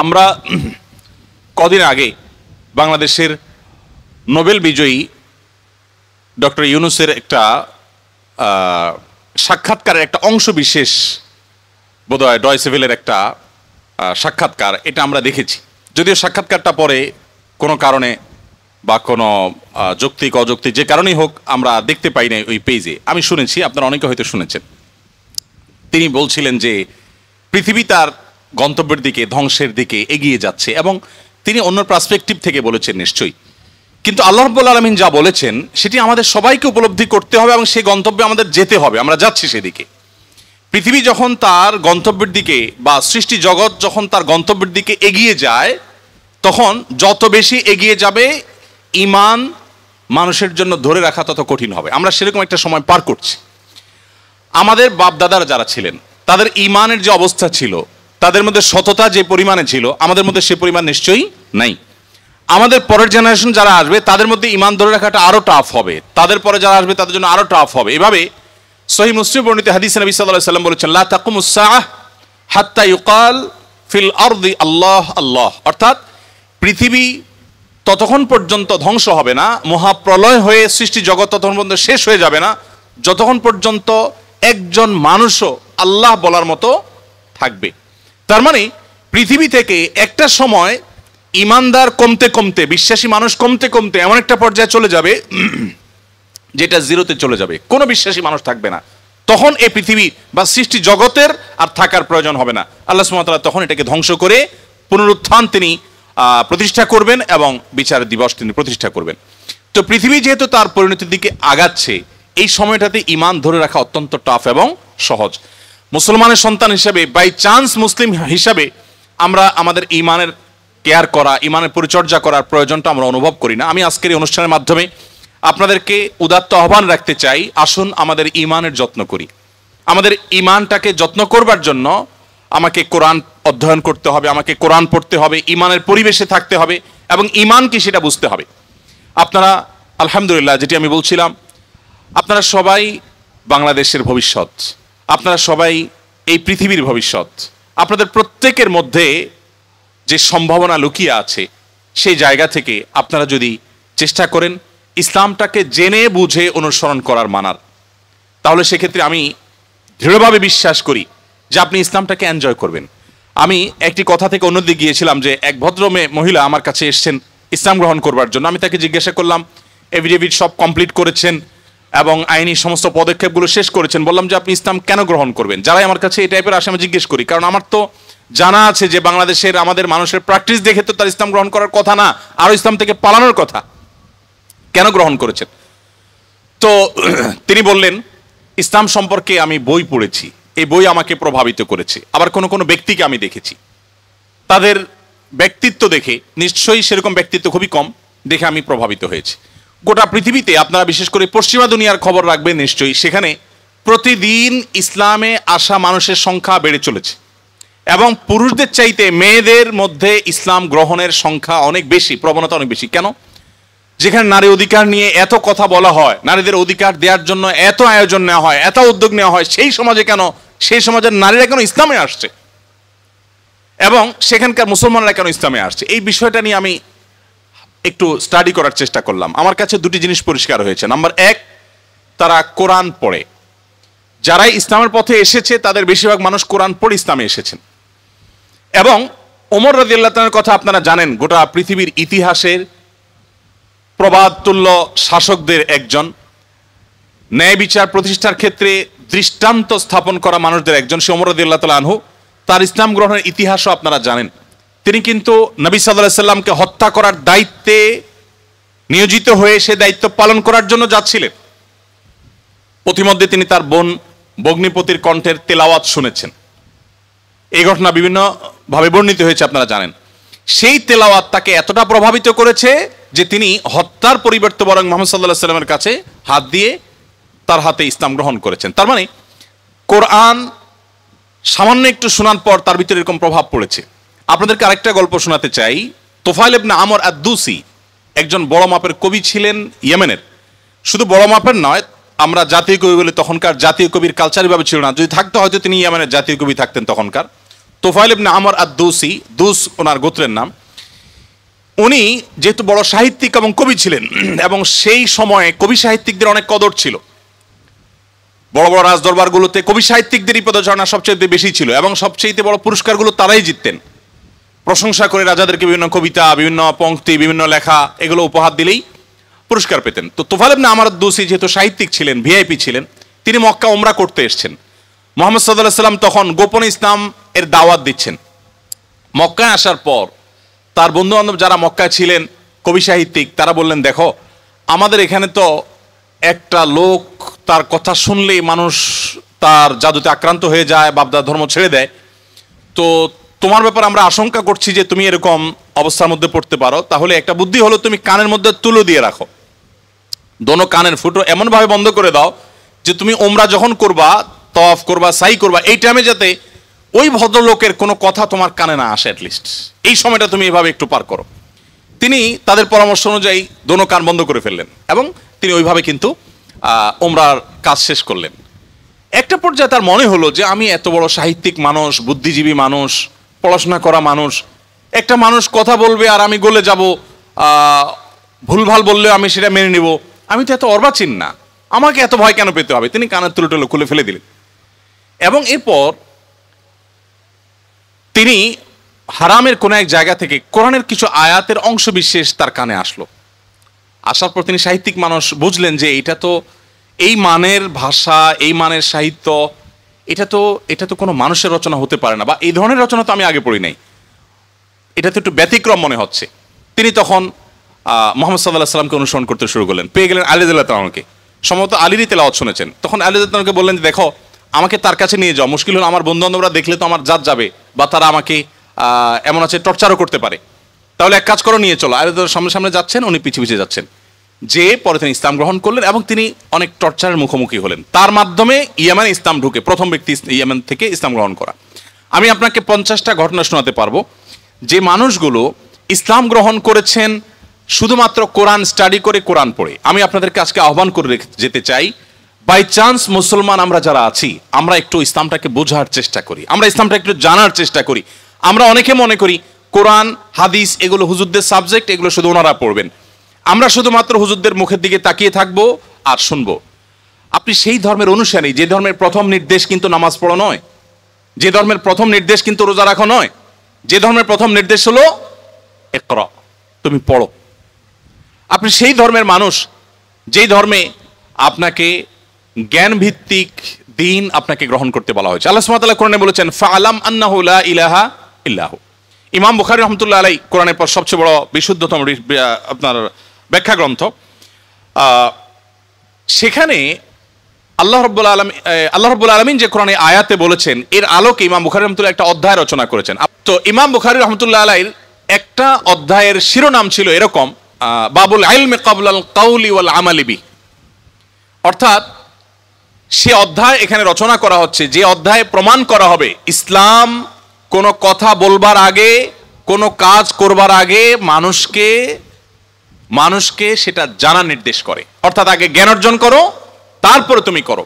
আমরা কদিন আগে বাংলাদেশের নোবেল বিজয়ী ডক্টর ইউনূসের একটা সাক্ষাৎকারের একটা অংশ বিশেষ বোধহয় ডয়েচে ভেলের একটা সাক্ষাৎকার, এটা আমরা দেখেছি। যদিও সাক্ষাৎকারটা পরে কোনো কারণে বা কোনো যৌক্তিক অযৌক্তিক যে কারণেই হোক আমরা দেখতে পাই না ওই পেজে। আমি শুনেছি, আপনারা অনেকে হয়তো শুনেছেন। তিনি বলছিলেন যে পৃথিবী তার গন্তব্যের দিকে, ধ্বংসের দিকে এগিয়ে যাচ্ছে, এবং তিনি অন্য পার্সপেক্টিভ থেকে বলেছেন নিশ্চয়ই। কিন্তু আল্লাহ রাব্বুল আলামিন যা বলেছেন সেটি আমাদের সবাইকে উপলব্ধি করতে হবে এবং সেই গন্তব্যে আমাদের যেতে হবে। আমরা যাচ্ছি সেদিকে। পৃথিবী যখন তার গন্তব্যের দিকে বা সৃষ্টি জগৎ যখন তার গন্তব্যের দিকে এগিয়ে যায়, তখন যত বেশি এগিয়ে যাবে ঈমান মানুষের জন্য ধরে রাখা তত কঠিন হবে। আমরা সেরকম একটা সময় পার করছি। আমাদের বাপ দাদারা যারা ছিলেন তাদের ঈমানের যে অবস্থা ছিল, তাদের মধ্যে সততা যে পরিমাণে ছিল, আমাদের মধ্যে সে পরিমাণ নিশ্চয়ই নাই। আমাদের পরের জেনারেশন যারা আসবে তাদের মধ্যে ঈমান ধরে রাখাটা আরো টাফ হবে, তাদের পরে যারা আসবে তাদের জন্য আরো টাফ হবে। এভাবে সহিহ মুসলিম বর্ণিত হাদিসে নবী সাল্লাল্লাহু আলাইহি ওয়াসাল্লাম বলেছেন, লা তাকুমুস সাআহ হাত্তা ইউকাল ফিল আরদি আল্লাহ আল্লাহ। অর্থাৎ পৃথিবী ততক্ষণ পর্যন্ত ধ্বংস হবে না, মহাপ্রলয় হয়ে সৃষ্টি জগৎ ততক্ষণ পর্যন্ত শেষ হয়ে যাবে না, যতক্ষণ পর্যন্ত একজন মানুষও আল্লাহ বলার মতো থাকবে। তার মানে পৃথিবী থেকে একটা সময় ইমানদার কমতে কমতে, বিশ্বাসী মানুষ কমতে কমতে এমন একটা পর্যায়ে চলে যাবে যেটা জিরোতে চলে যাবে, কোনো বিশ্বাসী মানুষ থাকবে না। তখন এই পৃথিবী বা সৃষ্টি জগতের আর থাকার প্রয়োজন হবে না। আল্লাহ সুবহানাহু ওয়া তাআলা তখন এটাকে ধ্বংস করে পুনরুত্থান তিনি প্রতিষ্ঠা করবেন এবং বিচার দিবস তিনি প্রতিষ্ঠা করবেন। তো পৃথিবী যেহেতু তার পরিণতির দিকে আগাচ্ছে, এই সময়টাতে ঈমান ধরে রাখা অত্যন্ত টাফ এবং সহজ। মুসলমানের সন্তান হিসাবে, বাই চান্স মুসলিম হিসাবে আমরা আমাদের ঈমানের কেয়ার করা, ঈমানের পরিচর্যা করার প্রয়োজনটা আমরা অনুভব করি না। আমি আজকের এই অনুষ্ঠানের মাধ্যমে আপনাদেরকে উদাত্ত আহ্বান রাখতে চাই, আসুন আমাদের ঈমানের যত্ন করি। আমাদের ঈমানটাকে যত্ন করবার জন্য আমাকে কোরআন অধ্যয়ন করতে হবে, আমাকে কোরআন পড়তে হবে, ঈমানের পরিবেশে থাকতে হবে এবং ঈমান কি সেটা বুঝতে হবে। আপনারা আলহামদুলিল্লাহ, যেটি আমি বলছিলাম, আপনারা সবাই বাংলাদেশের ভবিষ্যৎ, আপনারা সবাই এই পৃথিবীর ভবিষ্যৎ। আপনাদের প্রত্যেকের মধ্যে যে সম্ভাবনা লুকিয়ে আছে, সেই জায়গা থেকে আপনারা যদি চেষ্টা করেন ইসলামটাকে জেনে বুঝে অনুসরণ করার, মানার, তাহলে সেক্ষেত্রে আমি দৃঢ়ভাবে বিশ্বাস করি যে আপনি ইসলামটাকে এনজয় করবেন। আমি একটি কথা থেকে অন্যদিকে গিয়েছিলাম যে এক ভদ্র মহিলা আমার কাছে এসেছেন ইসলাম গ্রহণ করবার জন্য। আমি তাকে জিজ্ঞাসা করলাম, এফিডেভিট সব কমপ্লিট করেছেন এবং আইনি সমস্ত পদক্ষেপগুলো শেষ করেছেন, বললাম যে আপনি ইসলাম কেন গ্রহণ করবেন? যারাই আমার কাছে এই টাইপের আসে আমি জিজ্ঞেস করি, কারণ আমার তো জানা আছে যে বাংলাদেশের আমাদের মানুষের প্র্যাকটিস দেখে তো তার ইসলাম গ্রহণ করার কথা না, আরো ইসলাম থেকে পালানোর কথা। কেন গ্রহণ করেছেন? তো তিনি বললেন, ইসলাম সম্পর্কে আমি বই পড়েছি, এই বই আমাকে প্রভাবিত করেছে। আবার কোনো কোনো ব্যক্তিকে আমি দেখেছি, তাদের ব্যক্তিত্ব দেখে, নিশ্চয়ই সেরকম ব্যক্তিত্ব খুবই কম, দেখে আমি প্রভাবিত হয়েছি। গোটা পৃথিবীতে আপনারা বিশেষ করে পশ্চিমা দুনিয়ার খবর রাখবেন নিশ্চয়ই, সেখানে প্রতিদিন ইসলামে আসা মানুষের সংখ্যা বেড়ে চলেছে এবং পুরুষদের চাইতে মেয়েদের মধ্যে ইসলাম গ্রহণের সংখ্যা অনেক বেশি, প্রবণতা অনেক বেশি। কেন? যেখানে নারী অধিকার নিয়ে এত কথা বলা হয়, নারীদের অধিকার দেওয়ার জন্য এত আয়োজন নেওয়া হয়, এত উদ্যোগ নেওয়া হয়, সেই সমাজে কেন, সেই সমাজের নারীরা কেন ইসলামে আসছে এবং সেখানকার মুসলমানরা কেন ইসলামে আসছে, এই বিষয়টা নিয়ে আমি একটু স্টাডি করার চেষ্টা করলাম। আমার কাছে দুটি জিনিস পরিষ্কার হয়েছে। নাম্বার এক, তারা কোরআন পড়ে। যারাই ইসলামের পথে এসেছে তাদের বেশিরভাগ মানুষ কোরআন পড়ে ইসলামে এসেছেন। এবং ওমর রাদিয়াল্লাহু তাআলার কথা আপনারা জানেন, গোটা পৃথিবীর ইতিহাসের প্রবাদতুল্য শাসকদের একজন, ন্যায় বিচার প্রতিষ্ঠার ক্ষেত্রে দৃষ্টান্ত স্থাপন করা মানুষদের একজন, সে ওমর রাদিয়াল্লাহু তাআলা আনহু। তার ইসলাম গ্রহণের ইতিহাসও আপনারা জানেন। তিনি কিন্তু নবী সাল্লাল্লাহু আলাইহি সাল্লামকে হত্যা করার দায়িত্বে নিয়োজিত হয়ে সে দায়িত্ব পালন করার জন্য যাচ্ছিলেন। পথিমধ্যে তিনি তার বোন ভগ্নিপতির কণ্ঠের তেলাওয়াত শুনেছেন। এই ঘটনা বিভিন্ন ভাবে বর্ণিত হয়েছে, আপনারা জানেন। সেই তেলাওয়াত তাকে এতটা প্রভাবিত করেছে যে তিনি হত্যার পরিবর্তে বরং মুহাম্মদ সাল্লাল্লাহু আলাইহি সাল্লামের কাছে হাত দিয়ে তার হাতে ইসলাম গ্রহণ করেছেন। তার মানে কোরআন সামান্য একটু শোনার পর তার ভিতরে এরকম প্রভাব পড়েছে। আপনাদেরকে আরেকটা গল্প শোনাতে চাই। তোফাইল ইবনে আমর আদ-দুসি একজন বড় মাপের কবি ছিলেন ইয়েমেনের। শুধু বড় মাপের নয়, আমরা জাতীয় কবি বলে, তখনকার জাতীয় কবির কালচার ভাবে ছিল না, যদি থাকতো হয়তো তিনি ইয়েমেনের জাতীয় কবি থাকতেন তখনকার। তুফাইল ইবনে আমর আদ-দৌসি, দুস ওনার গোত্রের নাম। উনি যেহেতু বড় সাহিত্যিক এবং কবি ছিলেন, এবং সেই সময়ে কবি সাহিত্যিকদের অনেক কদর ছিল, বড় বড় রাজদরবারগুলোতে কবি সাহিত্যিকদেরই পদচারণা সবচেয়ে বেশি ছিল, এবং সবচেয়ে বড় পুরস্কারগুলো তারাই জিততেন। প্রশংসা করে রাজাদেরকে বিভিন্ন কবিতা, বিভিন্ন পংক্তি, বিভিন্ন লেখা এগুলো উপহার দিলেই পুরস্কার পেতেন। তো তুফাইল ইবনে আমর আদ-দৌসি যেহেতু সাহিত্যিক ছিলেন, ভিআইপি ছিলেন, তিনি মক্কা উমরা করতে এসেছেন। মুহাম্মদ সাল্লাল্লাহু আলাইহি সাল্লাম তখন গোপনে ইসলাম এর দাওয়াত দিচ্ছেন। মক্কায় আসার পর তার বন্ধু বান্ধব যারা মক্কায় ছিলেন, কবি সাহিত্যিক, তারা বললেন, দেখো আমাদের এখানে তো একটা লোক, তার কথা শুনলেই মানুষ তার জাদুতে আক্রান্ত হয়ে যায়, বাপদা ধর্ম ছেড়ে দেয়। তো তোমার ব্যাপারে আমরা আশঙ্কা করছি যে তুমি এরকম অবস্থার মধ্যে পড়তে পারো। তাহলে একটা বুদ্ধি হলো, তুমি কানের মধ্যে তুলো দিয়ে রাখো, দোনো কানের ফুটো এমনভাবে বন্ধ করে দাও যে তুমি ওমরা যখন করবা, তওয়াফ করবা, সাই করবা, এই টাইমে যাতে ওই ভদ্রলোকের কোনো কথা তোমার কানে না আসে, অ্যাটলিস্ট এই সময়টা তুমি এভাবে একটু পার করো। তিনি তাদের পরামর্শ অনুযায়ী দোনো কান বন্ধ করে ফেললেন, এবং তিনি ওইভাবে কিন্তু ওমরার কাজ শেষ করলেন। একটা পর্যায়ে তার মনে হলো যে আমি এত বড় সাহিত্যিক মানুষ, বুদ্ধিজীবী মানুষ, পড়াশোনা করা মানুষ, একটা মানুষ কথা বলবে আর আমি গলে যাব, ভুলভাল বললেও আমি সেটা মেনে নিব, আমি তো এত অর্বাচীন না, আমাকে এত ভয় কেন পেতে হবে। তিনি কানের তুলো টুলো খুলে ফেলে দিলেন, এবং এরপর তিনি হারামের কোন এক জায়গা থেকে কোরআনের কিছু আয়াতের অংশ বিশেষ তার কানে আসলো। আসার পর তিনি সাহিত্যিক মানুষ, বুঝলেন যে এটা তো এই মানের ভাষা, এই মানের সাহিত্য, এটা তো কোনো মানুষের রচনা হতে পারে না, বা এই ধরনের রচনা তো আমি আগে পড়ি নাই, এটা তো একটু ব্যতিক্রম মনে হচ্ছে। তিনি তখন মুহাম্মদ সাল্লাল্লাহু আলাইহি সাল্লামকে অনুসরণ করতে শুরু করলেন। পেয়ে গেলেন আলী রাদিয়াল্লাহু তাআলাকে, সম্ভবত আলীরই তেলাওয়াত শুনেছেন। তখন আলী রাদিয়াল্লাহু তাআলাকে বললেন যে দেখো আমাকে তার কাছে নিয়ে যাও, মুশকিল হলো আমার বন্ধু বান্ধবরা দেখলে তো আমার জাত যাবে, বা তারা আমাকে এমন আছে টর্চারও করতে পারে, তাহলে এক কাজ করো, নিয়ে চলো। আলী রাদিয়াল্লাহু সামনে সামনে যাচ্ছেন, উনি পিছিয়ে পিছিয়ে যাচ্ছেন। যে পরে তিনি ইসলাম গ্রহণ করলেন, এবং তিনি অনেক টর্চারের মুখোমুখি হলেন। তার মাধ্যমে ইয়েমেনে ইসলাম ঢুকে প্রথম ব্যক্তি ইয়েমেন থেকে ইসলাম গ্রহণ করা। আমি আপনাকে 50টা ঘটনা শোনাতে পারবো যে মানুষগুলো ইসলাম গ্রহণ করেছেন শুধুমাত্র কোরআন স্টাডি করে, কোরআন পড়ে। আমি আপনাদেরকে আজকে আহ্বান করে যেতে চাই, বাই চান্স মুসলমান আমরা যারা আছি, আমরা একটু ইসলামটাকে বোঝার চেষ্টা করি, আমরা ইসলামটা একটু জানার চেষ্টা করি। আমরা অনেকে মনে করি কোরআন হাদিস এগুলো হুজুরদের সাবজেক্ট, এগুলো শুধু ওনারা পড়বেন, আমরা শুধুমাত্র হুজুরদের মুখের দিকে তাকিয়ে থাকবো আর শুনবো। আপনি সেই ধর্মের অনুসারী, যে ধর্মের প্রথম নির্দেশ কিন্তু নামাজ পড়া নয়, যে ধর্মের প্রথম নির্দেশ কিন্তু রোজা রাখা নয়, যে ধর্মের প্রথম নির্দেশ হলো ইকরা, তুমি পড়ো। আপনি সেই ধর্মের মানুষ, যেই ধর্মে আপনাকে জ্ঞান ভিত্তিক দিন আপনাকে গ্রহণ করতে বলা হয়েছে। আল্লাহ সুবহানাহু ওয়া তাআলা কোরআনে বলেছেন ফাআলাম আন্নাহু লা ইলাহা ইল্লাহু। ইমাম বুখারী রাহমাতুল্লাহ আলাইহি কোরআনের পর সবচেয়ে বড় বিশুদ্ধতম আপনার ব্যাখ্যা গ্রন্থ, সেখানে আল্লাহ রাব্বুল আলামিন যে কোরআনে আয়াতে বলেছেন, এর আলোকে ইমাম বুখারী রাহমাতুল্লাহ একটা অধ্যায় রচনা করেছেন। তো ইমাম বুখারী রাহমাতুল্লাহ আলাইহির একটা অধ্যায়ের শিরোনাম ছিল এরকম, বাবুল ইলমি ক্বাবলাল কাউলি ওয়াল আমালি বি। অর্থাৎ সে অধ্যায় এখানে রচনা করা হচ্ছে, যে অধ্যায়ে প্রমাণ করা হবে ইসলাম কোনো কথা বলবার আগে, কোনো কাজ করবার আগে মানুষকে সেটা জানার নির্দেশ করে। অর্থাৎ আগে জ্ঞান অর্জন করো, তারপরে তুমি করো।